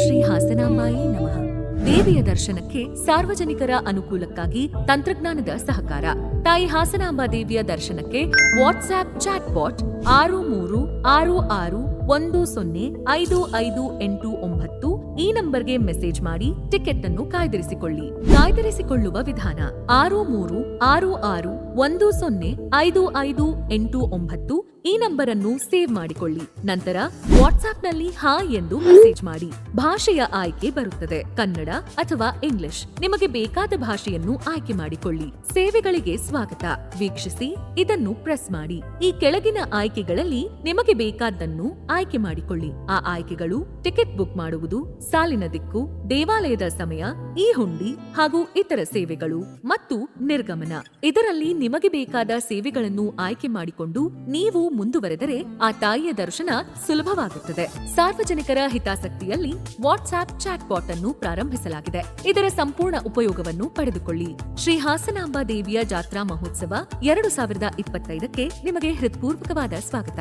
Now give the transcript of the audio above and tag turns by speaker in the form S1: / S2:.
S1: ಶ್ರೀ ಹಾಸನಾಂಬಾಯಿ ನಮಃ. ದೇವಿಯ ದರ್ಶನಕ್ಕೆ ಸಾರ್ವಜನಿಕರ ಅನುಕೂಲಕ್ಕಾಗಿ ತಂತ್ರಜ್ಞಾನದ ಸಹಕಾರ. ತಾಯಿ ಹಾಸನಾಂಬಾ ದೇವಿಯ ದರ್ಶನಕ್ಕೆ ವಾಟ್ಸ್ಆಪ್ ಚಾಟ್ ಬಾಟ್ 6366105589 ಈ ನಂಬರ್ಗೆ ಮೆಸೇಜ್ ಮಾಡಿ ಟಿಕೆಟ್ ಅನ್ನು ಕಾಯ್ದಿರಿಸಿಕೊಳ್ಳಿ. ಕಾಯ್ದಿರಿಸಿಕೊಳ್ಳುವ ವಿಧಾನ: 6366105589 ಈ ನಂಬರ್ ಅನ್ನು ಸೇವ್ ಮಾಡಿಕೊಳ್ಳಿ. ನಂತರ ವಾಟ್ಸ್ಆಪ್ನಲ್ಲಿ ಹಾಯ್ ಎಂದು ಮೆಸೇಜ್ ಮಾಡಿ. ಭಾಷೆಯ ಆಯ್ಕೆ ಬರುತ್ತದೆ: ಕನ್ನಡ ಅಥವಾ ಇಂಗ್ಲಿಷ್. ನಿಮಗೆ ಬೇಕಾದ ಭಾಷೆಯನ್ನು ಆಯ್ಕೆ ಮಾಡಿಕೊಳ್ಳಿ. ಸೇವೆಗಳಿಗೆ ಸ್ವಾಗತ. ವೀಕ್ಷಿಸಿ, ಇದನ್ನು ಪ್ರೆಸ್ ಮಾಡಿ. ಈ ಕೆಳಗಿನ ಆಯ್ಕೆಗಳಲ್ಲಿ ನಿಮಗೆ ಬೇಕಾದ್ದನ್ನು ಆಯ್ಕೆ ಮಾಡಿಕೊಳ್ಳಿ. ಆ ಆಯ್ಕೆಗಳು ಟಿಕೆಟ್ ಬುಕ್ ಮಾಡುವುದು, ಸಾಲಿನ ದಿಕ್ಕು, ದೇವಾಲಯದ ಸಮಯ, ಈ ಹುಂಡಿ ಹಾಗೂ ಇತರ ಸೇವೆಗಳು ಮತ್ತು ನಿರ್ಗಮನ. ಇದರಲ್ಲಿ ನಿಮಗೆ ಬೇಕಾದ ಸೇವೆಗಳನ್ನು ಆಯ್ಕೆ ಮಾಡಿಕೊಂಡು ನೀವು ಮುಂದುವರೆದರೆ ಆ ತಾಯಿಯ ದರ್ಶನ ಸುಲಭವಾಗುತ್ತದೆ. ಸಾರ್ವಜನಿಕರ ಹಿತಾಸಕ್ತಿಯಲ್ಲಿ ವಾಟ್ಸ್ಆಪ್ ಚಾಟ್ ಬಾಟ್ ಅನ್ನು ಪ್ರಾರಂಭಿಸಲಾಗಿದೆ. ಇದರ ಸಂಪೂರ್ಣ ಉಪಯೋಗವನ್ನು ಪಡೆದುಕೊಳ್ಳಿ. ಶ್ರೀ ಹಾಸನಾಂಬಾ ದೇವಿಯ ಜಾತ್ರಾ ಮಹೋತ್ಸವ 2025ಕ್ಕೆ ನಿಮಗೆ ಹೃತ್ಪೂರ್ವಕವಾದ ಸ್ವಾಗತ.